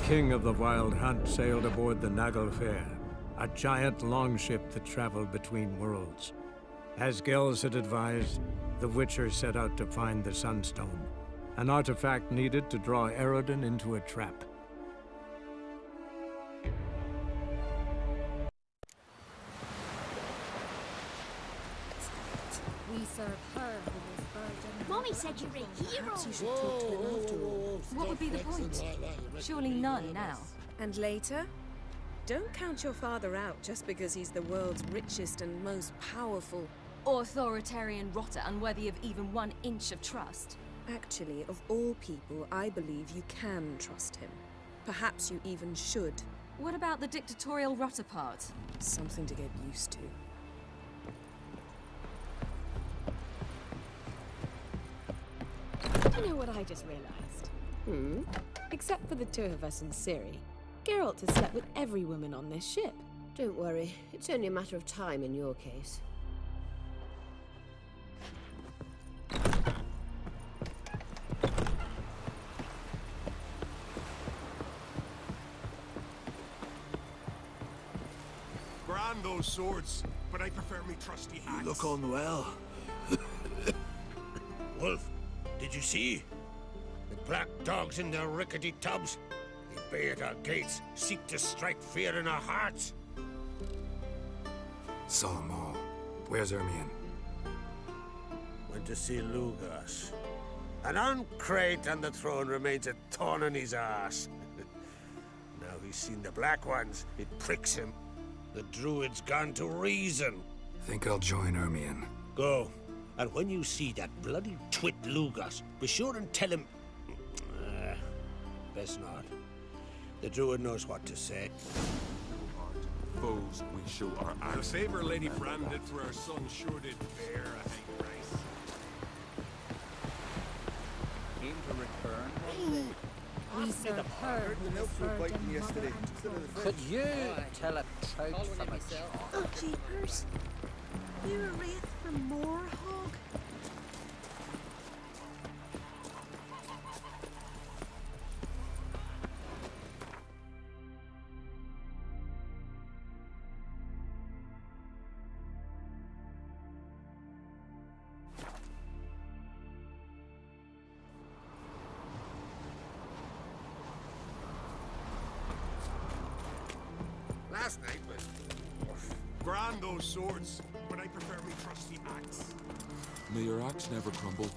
king of the Wild Hunt sailed aboard the Naglfar, a giant longship that traveled between worlds. As Gels had advised, the Witcher set out to find the Sunstone, an artifact needed to draw Eredin into a trap. We serve her who is virgin. Mommy said you were a hero! Perhaps you should talk to him afterwards. What would be the point? Surely none now. And later? Don't count your father out just because he's the world's richest and most powerful. Authoritarian rotter unworthy of even 1 inch of trust. Actually, of all people, I believe you can trust him. Perhaps you even should. What about the dictatorial rotter part? Something to get used to. You know what I just realized? Except for the 2 of us in Ciri, Geralt has slept with every woman on this ship. Don't worry, it's only a matter of time in your case. Grand those swords, but I prefer me trusty axe. You look unwell. Wolf, did you see? The black dogs in their rickety tubs. They bay at our gates, seek to strike fear in our hearts. Saw them all. Where's Ermion? Went to see Lugas. An uncrate on the throne remains a thorn in his ass. Now he's seen the Black Ones, it pricks him. The Druid's gone to reason. Think I'll join Ermion. Go. And when you see that bloody twit Lugas, be sure and tell him... best not. The Druid knows what to say. Foes, we show our axe. The favor Lady Bran did for her son sure did bear a high price. Came to return. We serve her who is virgin mother and Could you tell a trout from a chart? Oh, jeepers. You're a wraith from Moorhog? Last night was... Grand those swords, but I prefer me trusty axe. May your axe never crumble.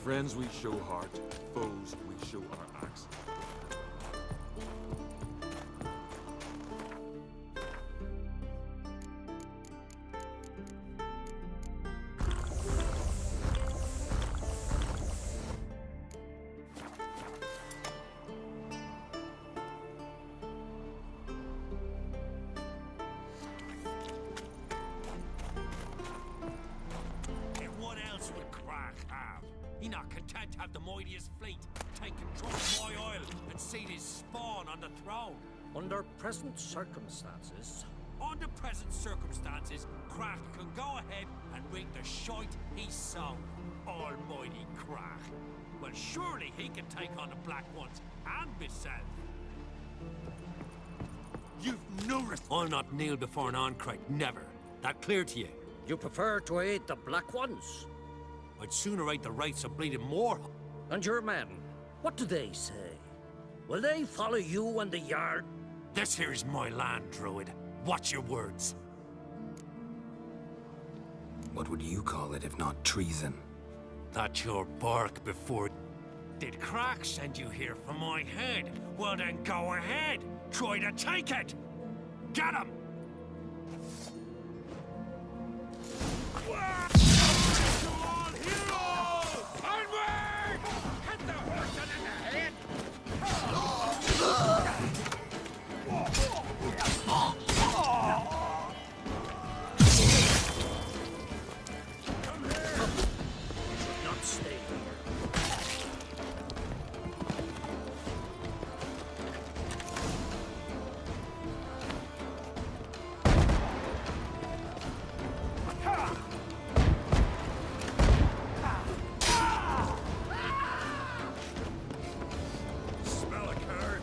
Friends we show heart, foes we show our axe. And what else would Crack have? He not content to have the mightiest fleet take control of my oil and seal his spawn on the throne. Under present circumstances... Under present circumstances, Crack can go ahead and reap the shite he's sown. Almighty Crack. Well, surely he can take on the Black Ones and myself. You've no I'll not kneel before an Ancrate, never. That clear to you? You prefer to aid the Black Ones? I'd sooner aid the rights of bleeding more. And your men, what do they say? Will they follow you and the Yard? This here's my land, Druid. Watch your words. What would you call it if not treason? That's your bark before... Did Crack send you here for my head? Well then go ahead! Try to take it! Get him! To all heroes! Onward! Hit the horse in the head! Not stay here. Smell a card!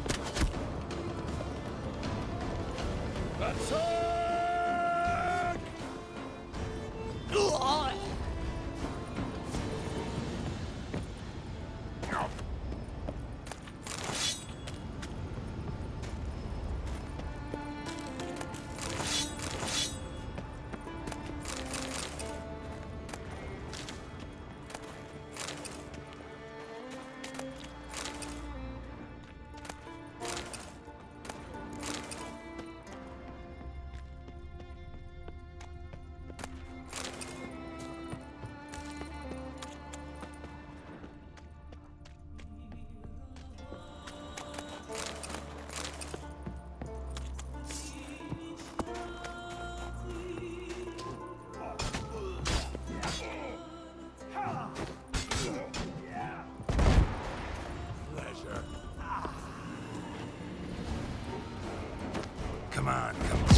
Come on, come on.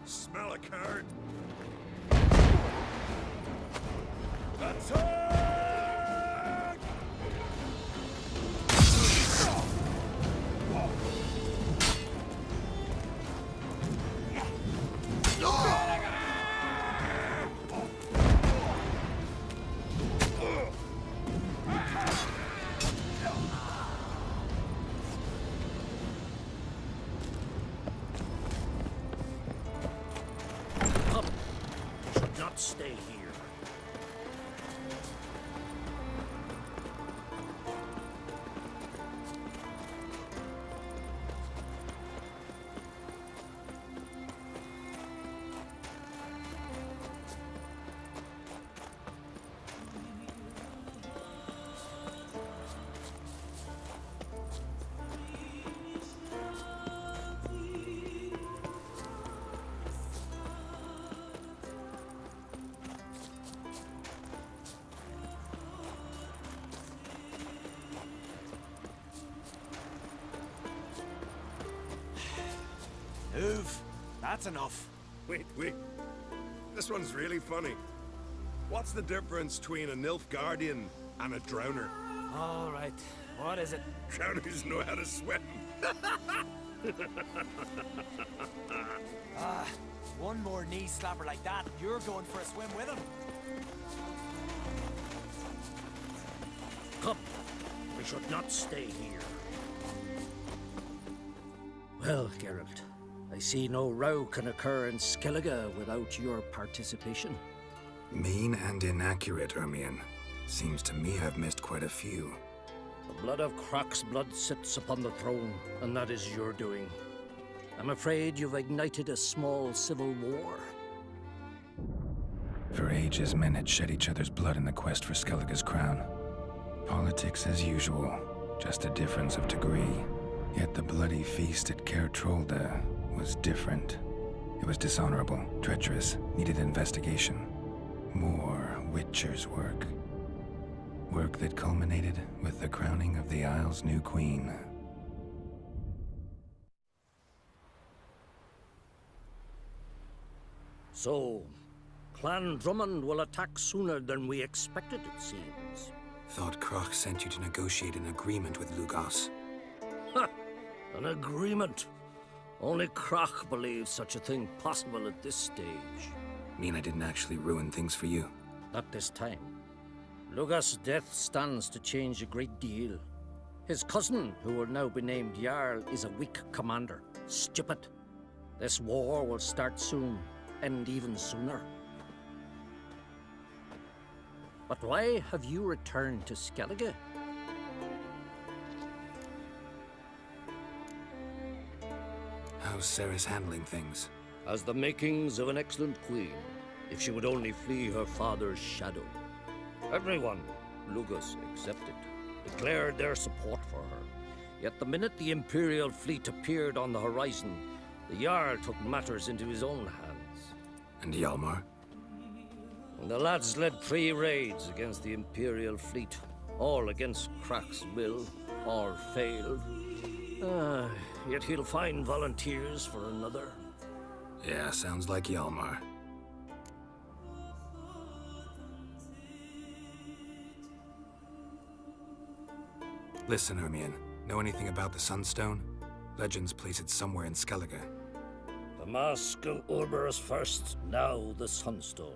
Smell a card! Not stay here. Move. That's enough. Wait. This one's really funny. What's the difference between a Nilfgaardian and a Drowner? All right. What is it? Drowners know how to swim. One more knee slapper like that, you're going for a swim with him. Come. We should not stay here. Well, Geralt, I see no row can occur in Skellige without your participation. Mean and inaccurate, Ermion. Seems to me I've missed quite a few. The blood of Croc's blood sits upon the throne, and that is your doing. I'm afraid you've ignited a small civil war. For ages, men had shed each other's blood in the quest for Skellige's crown. Politics as usual, just a difference of degree. Yet the bloody feast at Caer Trolda was different. It was dishonorable, treacherous, needed investigation. More Witcher's work. Work that culminated with the crowning of the Isle's new queen. So, Clan Drummond will attack sooner than we expected, it seems. Thought Krach sent you to negotiate an agreement with Lugos. Ha! An agreement? Only Krach believes such a thing possible at this stage. Mean I didn't actually ruin things for you? Not this time. Lugos' death stands to change a great deal. His cousin, who will now be named Jarl, is a weak commander. Stupid. This war will start soon, end even sooner. But why have you returned to Skellige? How's Ceres handling things? Has the makings of an excellent queen, if she would only flee her father's shadow. Everyone, Lugos excepted, declared their support for her. Yet the minute the Imperial fleet appeared on the horizon, the Jarl took matters into his own hands. And Hjalmar? The lads led 3 raids against the Imperial fleet, all against Krach's will, all failed. Yet he'll find volunteers for another. Yeah, sounds like Hjalmar. Listen, Ermion, know anything about the Sunstone? Legends place it somewhere in Skellige. The Mask of Urberus first, now the Sunstone.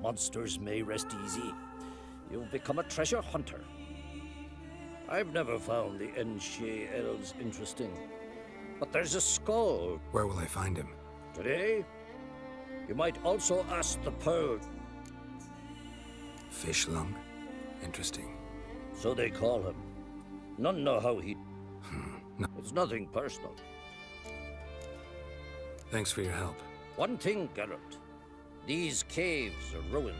Monsters may rest easy. You've become a treasure hunter. I've never found the Enshe elves interesting. But there's a skull. Where will I find him? Today? You might also ask the Pearl. Fish lung? Interesting. So they call him. None know how he... No. It's nothing personal. Thanks for your help. One thing, Geralt. These caves are ruins.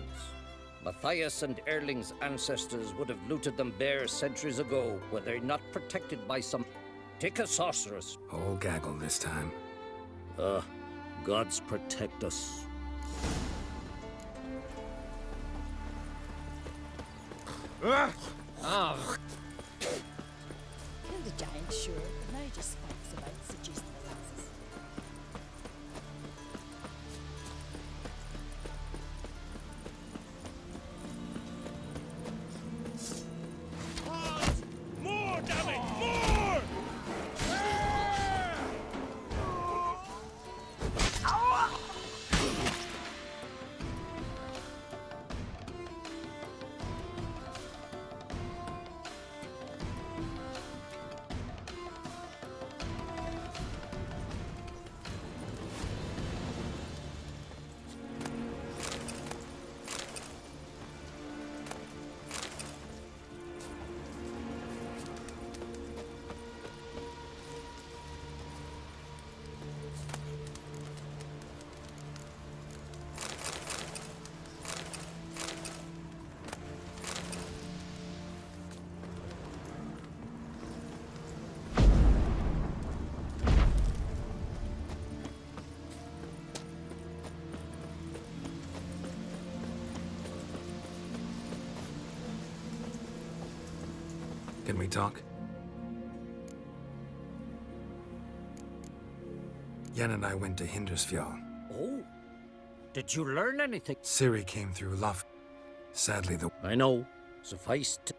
Matthias and Erling's ancestors would have looted them bare centuries ago, were they not protected by some... Take a sorceress. Whole gaggle this time. Gods protect us. Kill the giant, sure, but now he just spikes about seducing the lasses. More, damn it! More! Can we talk? Yen and I went to Hindersfjall. Oh? Did you learn anything? Ciri came through Luff. Sadly, the... I know. Suffice to...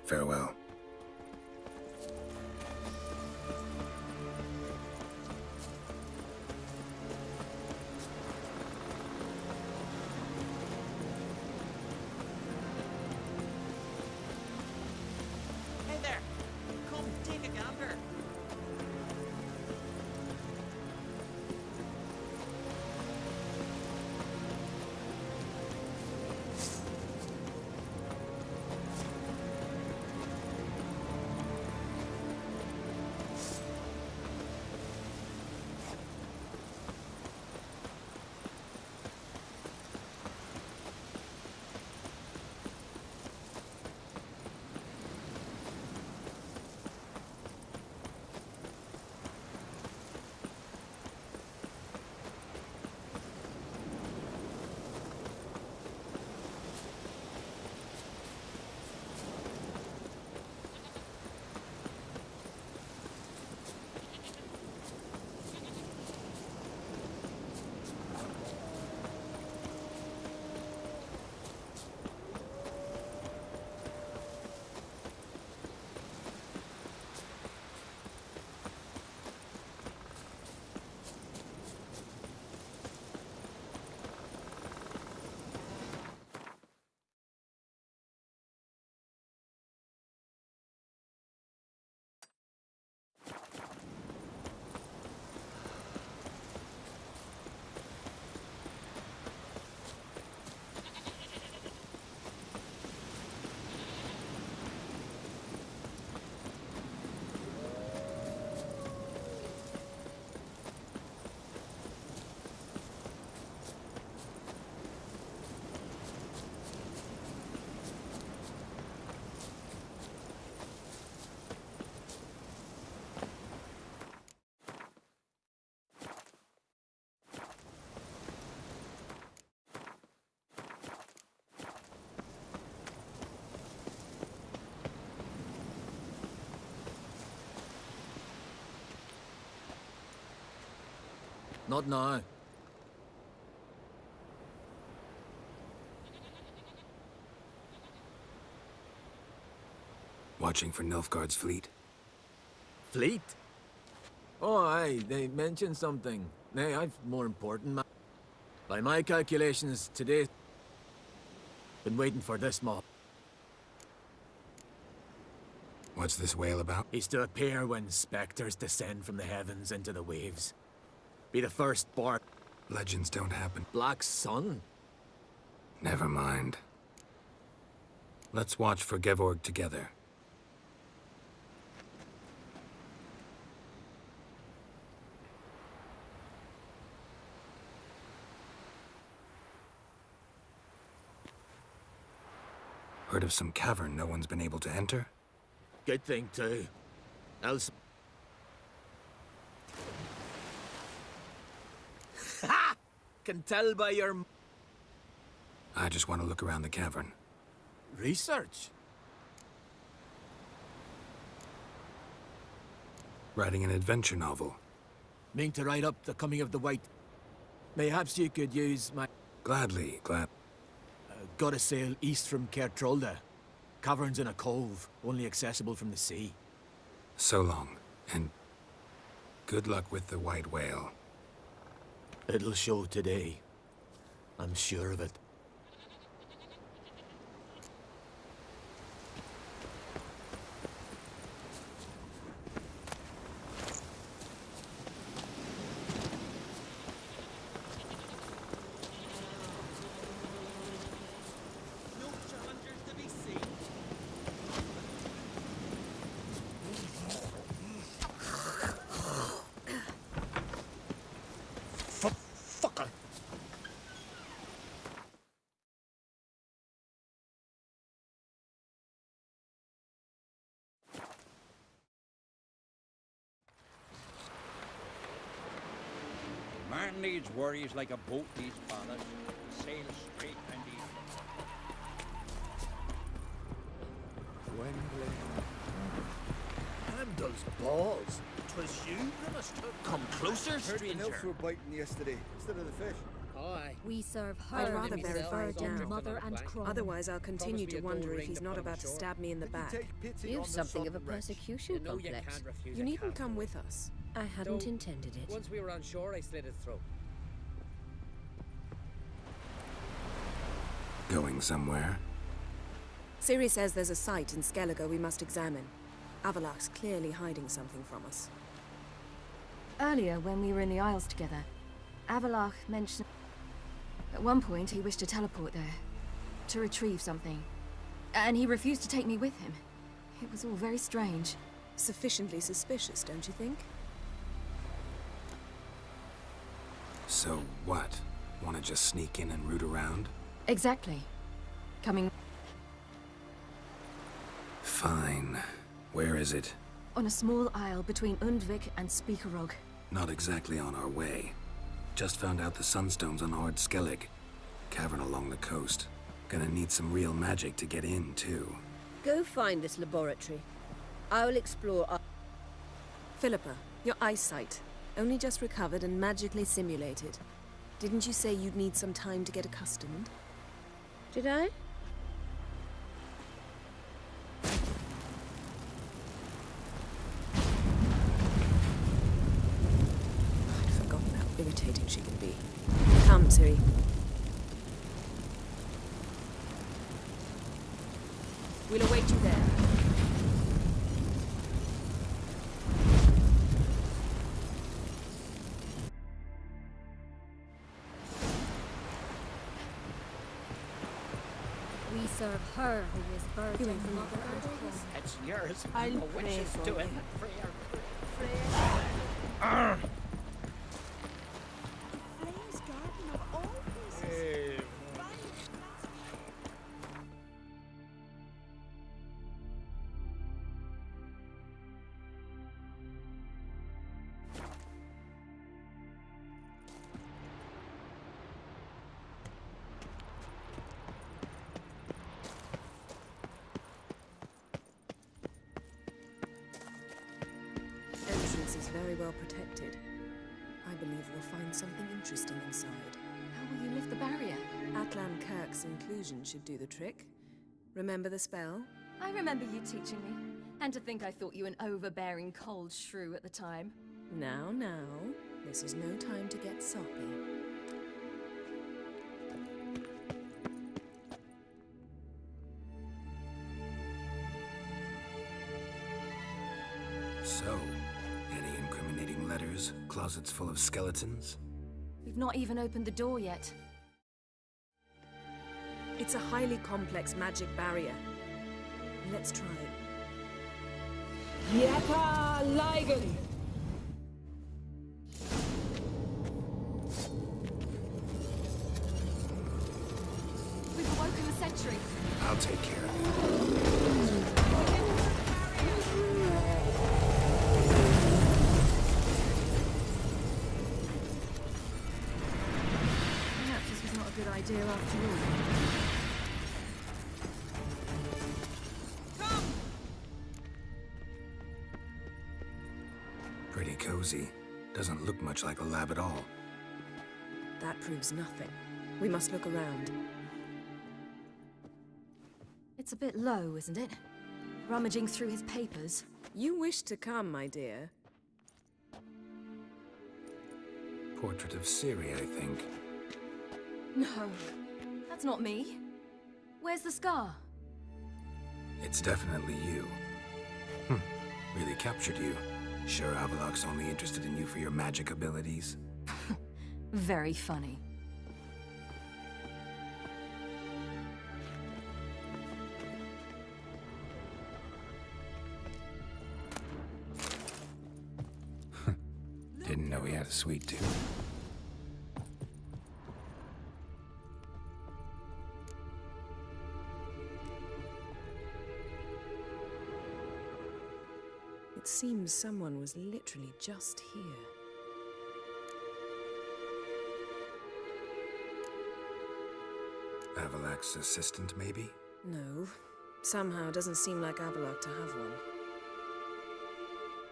Farewell. Hey there! Come take a gander! Not now. Watching for Nilfgaard's fleet? Fleet? Oh, aye, they mentioned something. Nay, I've more important By my calculations, today... Been waiting for this mob. What's this whale about? He's to appear when specters descend from the heavens into the waves. Be the first born. Legends don't happen. Black Sun? Never mind. Let's watch for Gevorg together. Heard of some cavern no one's been able to enter? Good thing, too. Else... Ha! Can tell by your... I just want to look around the cavern. Research? Writing an adventure novel. Mean to write up the coming of the White... Mayhaps you could use my... Gladly, glad... Gotta sail east from Kertrolda. Caverns in a cove, only accessible from the sea. So long, and good luck with the white whale. It'll show today. I'm sure of it. Man needs worries like a boat needs ballast. Sail straight and easy. Handles balls. 'Twas you that must have come closer, stranger. The nymphs were biting yesterday instead of the fish. Aye. We serve her. I'd rather bury Virg now. Mother and Crom. Otherwise, I'll continue to wonder if he's not about to stab me in the back. You've something of a persecution complex. You needn't come with us. I hadn't intended it. Once we were on shore, I slit his throat. Going somewhere? Ciri says there's a site in Skellige we must examine. Avalach's clearly hiding something from us. Earlier, when we were in the Isles together, Avalach mentioned... At one point, he wished to teleport there, to retrieve something. And he refused to take me with him. It was all very strange. Sufficiently suspicious, don't you think? So what? Want to just sneak in and root around? Exactly. Coming... Fine. Where is it? On a small isle between Undvik and Speakerog. Not exactly on our way. Just found out the sunstones on Ard Skellig. Cavern along the coast. Gonna need some real magic to get in, too. Go find this laboratory. I will explore... Philippa, your eyesight. Only just recovered and magically simulated. Didn't you say you'd need some time to get accustomed? Did I? I'd forgotten how irritating she can be. Come, Ciri. We'll await you there. We serve her who is birth and mother and Crom. It's yours. I'll The pray witches for do you. it. Flame's garden of all places. Entrance is very well protected. I believe we'll find something interesting inside. How will you lift the barrier? Atlan Kirk's inclusion should do the trick. Remember the spell? I remember you teaching me. And to think I thought you an overbearing cold shrew at the time. Now, this is no time to get soppy. So, any incriminating letters, closets full of skeletons? We've not even opened the door yet. It's a highly complex magic barrier. Let's try it. Yaka Ligen! We've awoken the sentry. I'll take care of it. Perhaps this was not a good idea after all. Pretty cozy. Doesn't look much like a lab at all. That proves nothing. We must look around. It's a bit low, isn't it? Rummaging through his papers. You wish to come, my dear. Portrait of Ciri, I think. No, that's not me. Where's the scar? It's definitely you. Really captured you. Sure Avaloch's only interested in you for your magic abilities? Very funny. Didn't know he had a sweet tooth. It seems someone was literally just here. Avaloch's assistant, maybe? No. Somehow doesn't seem like Avaloch to have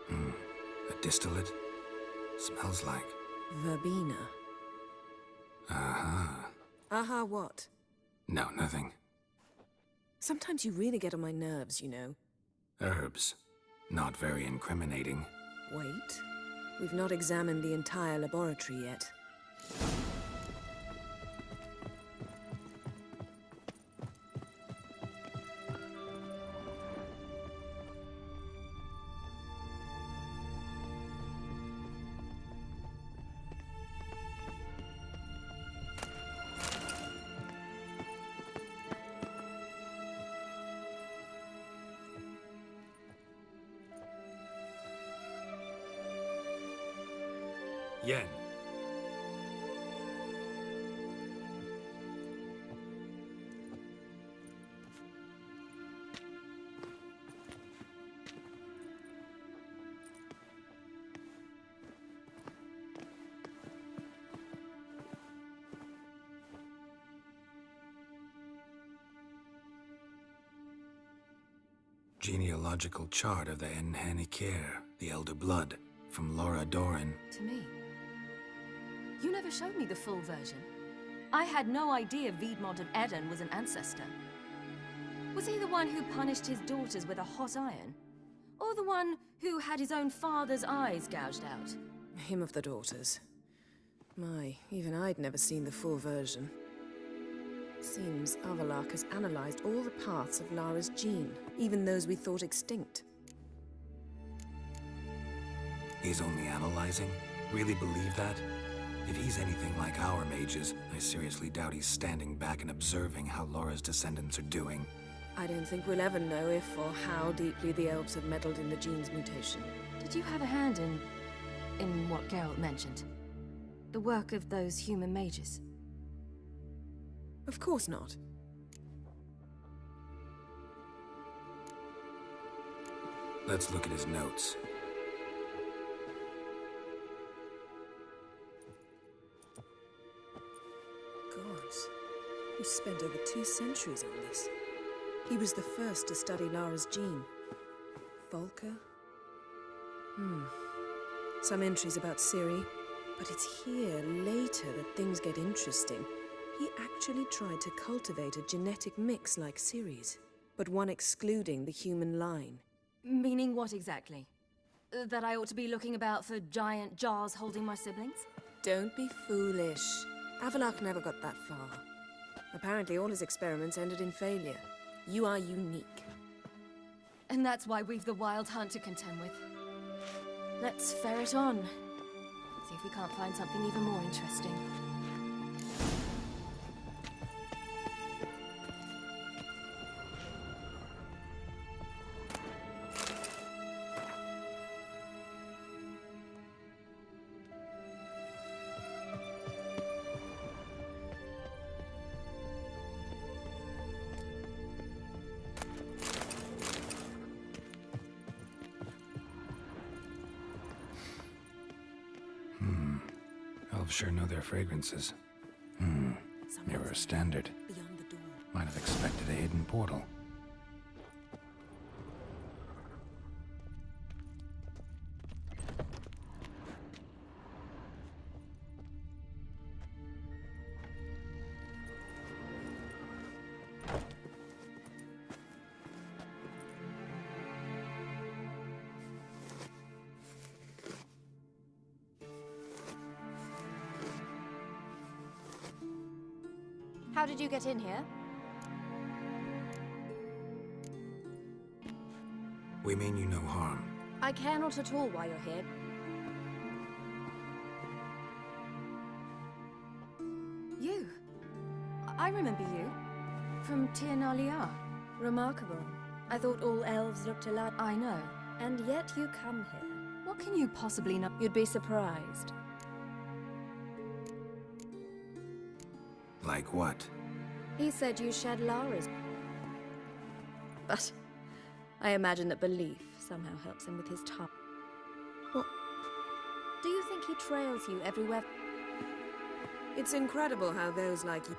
one. A distillate? Smells like... Verbena. Aha. Aha what? No, nothing. Sometimes you really get on my nerves, you know. Herbs. Not very incriminating. Wait. We've not examined the entire laboratory yet. Yen. Genealogical chart of the Enhanikir, the Elder Blood, from Laura Doran. To me. You never showed me the full version. I had no idea Viedmont of Eden was an ancestor. Was he the one who punished his daughters with a hot iron? Or the one who had his own father's eyes gouged out? Him of the daughters. My, even I'd never seen the full version. Seems Avaloch has analyzed all the parts of Lara's gene, even those we thought extinct. He's only analyzing? Really believe that? If he's anything like our mages, I seriously doubt he's standing back and observing how Laura's descendants are doing. I don't think we'll ever know if or how deeply the elves have meddled in the gene's mutation. Did you have a hand in what Geralt mentioned? The work of those human mages? Of course not. Let's look at his notes. Gods. He spent over 2 centuries on this. He was the first to study Lara's gene. Volker? Some entries about Ciri. But it's here, later, that things get interesting. He actually tried to cultivate a genetic mix like Ciri's, but one excluding the human line. Meaning what exactly? That I ought to be looking about for giant jars holding my siblings? Don't be foolish. Avallac'h never got that far. Apparently all his experiments ended in failure. You are unique. And that's why we've the Wild Hunt to contend with. Let's ferret on. See if we can't find something even more interesting. Elves sure know their fragrances. Mirror standard. Might have expected a hidden portal. How did you get in here? We mean you no harm. I care not at all why you're here. You? I remember you. From Tir Nalia. Remarkable. I thought all elves looked alike. I know. And yet you come here. What can you possibly know? You'd be surprised. Like what? He said you shed Lara's. But I imagine that belief somehow helps him with his tongue. What? Do you think he trails you everywhere? It's incredible how those like you...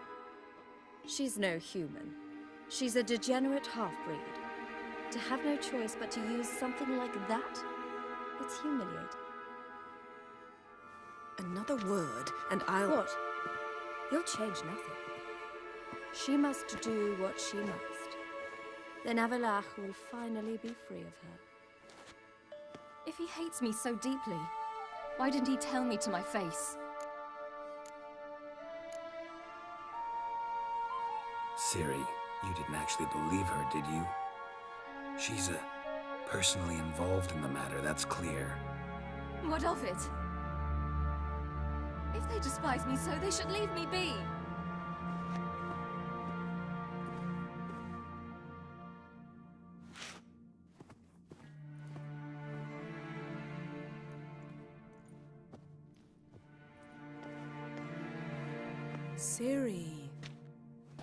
She's no human. She's a degenerate half-breed. To have no choice but to use something like that, it's humiliating. Another word, and I'll... What? You'll change nothing. She must do what she must. Then Avallac'h will finally be free of her. If he hates me so deeply, why didn't he tell me to my face? Ciri, you didn't actually believe her, did you? She's personally involved in the matter, that's clear. What of it? If they despise me so, they should leave me be. Ciri.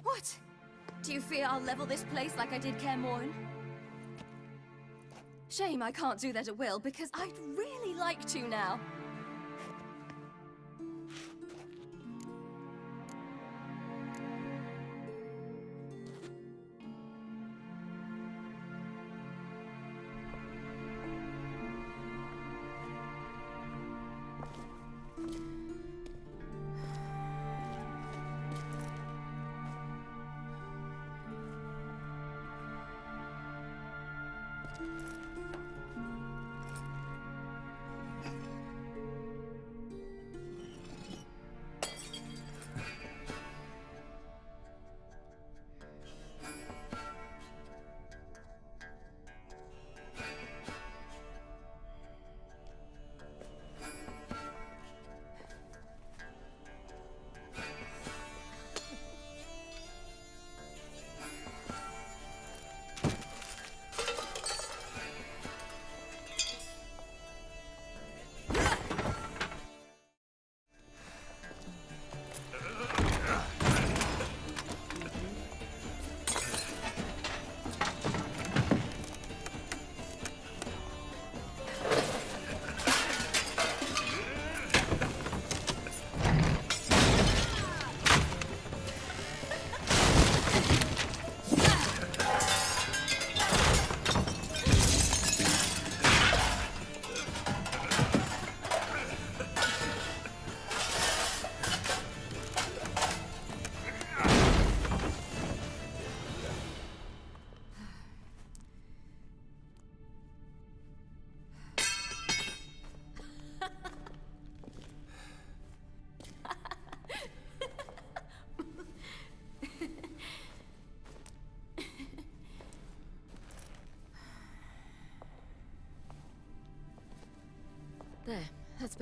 What? Do you fear I'll level this place like I did Kaer Morhen? Shame I can't do that at will, because I'd really like to now.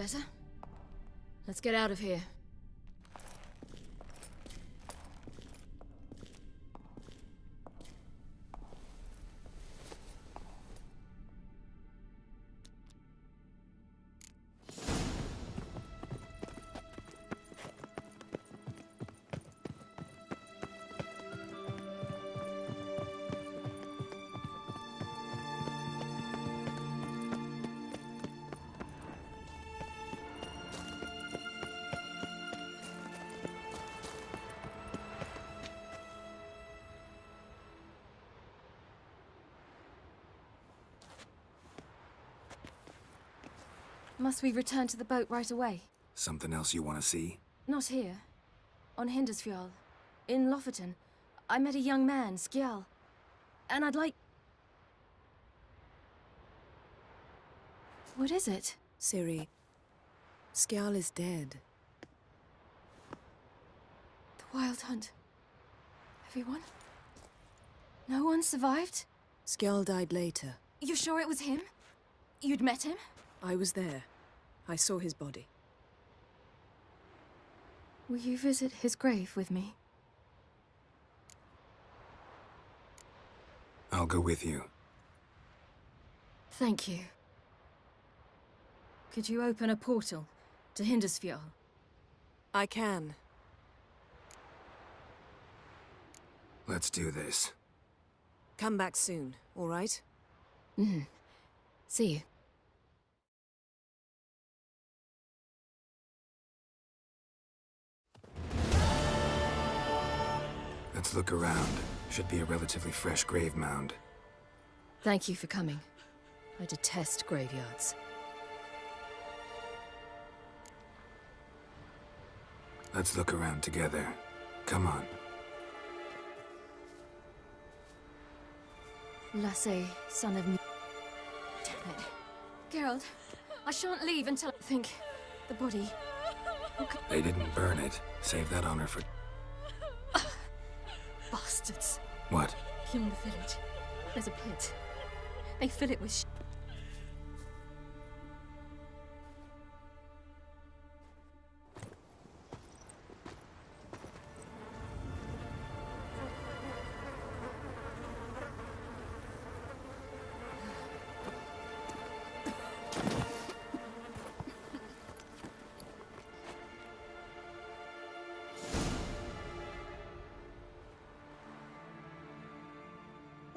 better. Let's get out of here. Must we return to the boat right away? Something else you want to see? Not here. On Hindersfjall. In Lofoten. I met a young man, Skjal. And I'd like... What is it? Ciri, Skjal is dead. The Wild Hunt. Everyone? No one survived? Skjal died later. You sure it was him? You'd met him? I was there. I saw his body. Will you visit his grave with me? I'll go with you. Thank you. Could you open a portal to Hindersfjall? I can. Let's do this. Come back soon, all right? Mm-hmm. See you. Let's look around. Should be a relatively fresh grave mound. Thank you for coming. I detest graveyards. Let's look around together. Come on. Lasse, son of me. Damn it. Geralt, I shan't leave until I think the body. They didn't burn it. Save that honor for... Bastards. What? Beyond the village, there's a pit. They fill it with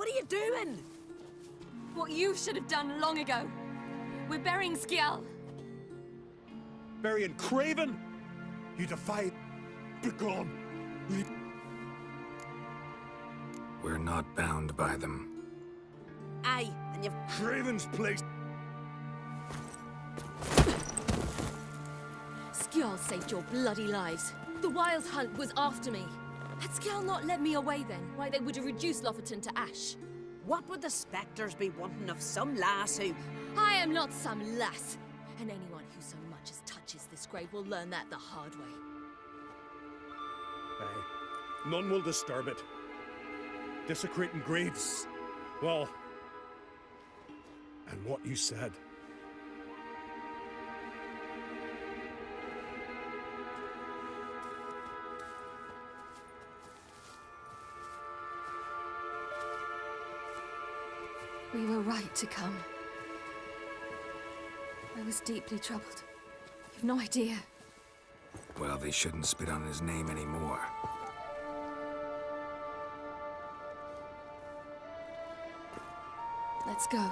What are you doing? What you should have done long ago. We're burying Skjal. Burying Craven? You defied... Begone. We're not bound by them. Aye, and you've... Craven's place... Skjal saved your bloody lives. The Wild Hunt was after me. Had Skjal not led me away then, why they would have reduced Lofoten to ash. What would the spectres be wanting of some lass who... I am not some lass, and anyone who so much as touches this grave will learn that the hard way. Aye. None will disturb it. Desecrating graves. Well... And what you said. We were right to come. I was deeply troubled. You've no idea. Well, they shouldn't spit on his name anymore. Let's go.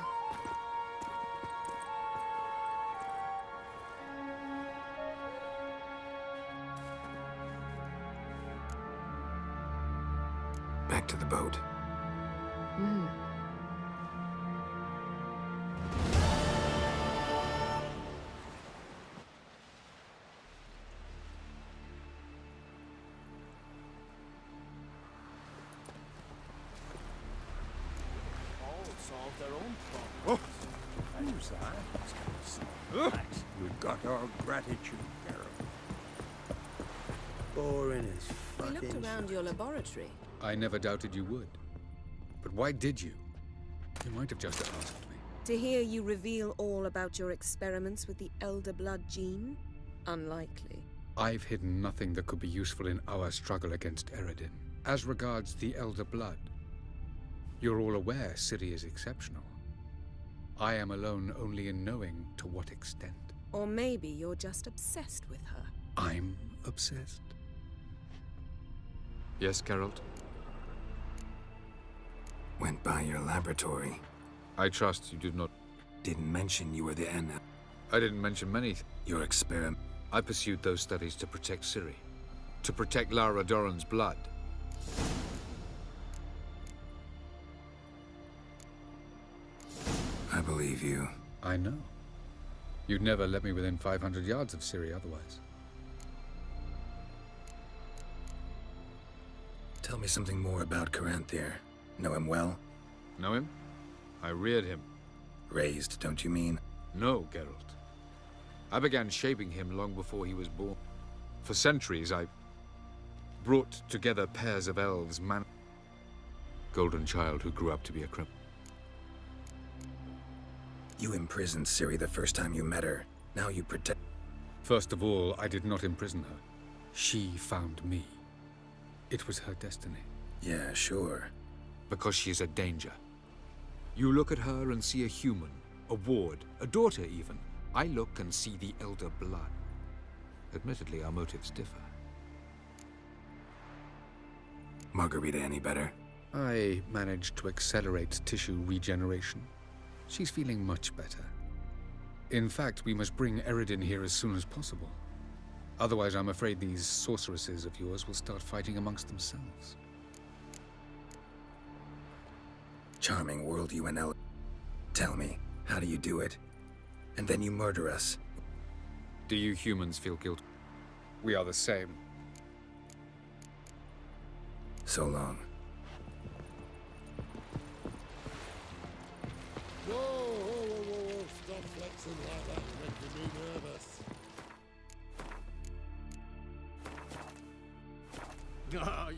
Back to the boat. Mm. Solve their own problems. Who's that? You've got our gratitude, Geralt. Boring as We fucking looked around your laboratory. I never doubted you would. But why did you? You might have just asked me. To hear you reveal all about your experiments with the Elder Blood gene? Unlikely. I've hidden nothing that could be useful in our struggle against Eredin. As regards the Elder Blood, you're all aware Ciri is exceptional. I am alone only in knowing to what extent. Or maybe you're just obsessed with her. I'm obsessed? Yes, Geralt? Went by your laboratory. I trust you did not... Didn't mention you were the N. I didn't mention many... Your experiment. I pursued those studies to protect Ciri. To protect Lara Doran's blood. I believe you. I know. You'd never let me within 500 yards of Ciri otherwise. Tell me something more about Caranthir. Know him well? Know him? I reared him. Raised, don't you mean? No, Geralt. I began shaping him long before he was born. For centuries, I brought together pairs of elves, golden child who grew up to be a criminal. You imprisoned Ciri the first time you met her. Now you protect... First of all, I did not imprison her. She found me. It was her destiny. Yeah, sure. Because she is a danger. You look at her and see a human, a ward, a daughter even. I look and see the Elder Blood. Admittedly, our motives differ. Margarita any better? I managed to accelerate tissue regeneration. She's feeling much better. In fact, we must bring Eredin here as soon as possible. Otherwise, I'm afraid these sorceresses of yours will start fighting amongst themselves. Charming world you and El... Tell me, how do you do it? And then you murder us. Do you humans feel guilty? We are the same. So long. Whoa, whoa, whoa, whoa, stop flexing like that, making me nervous. Ah,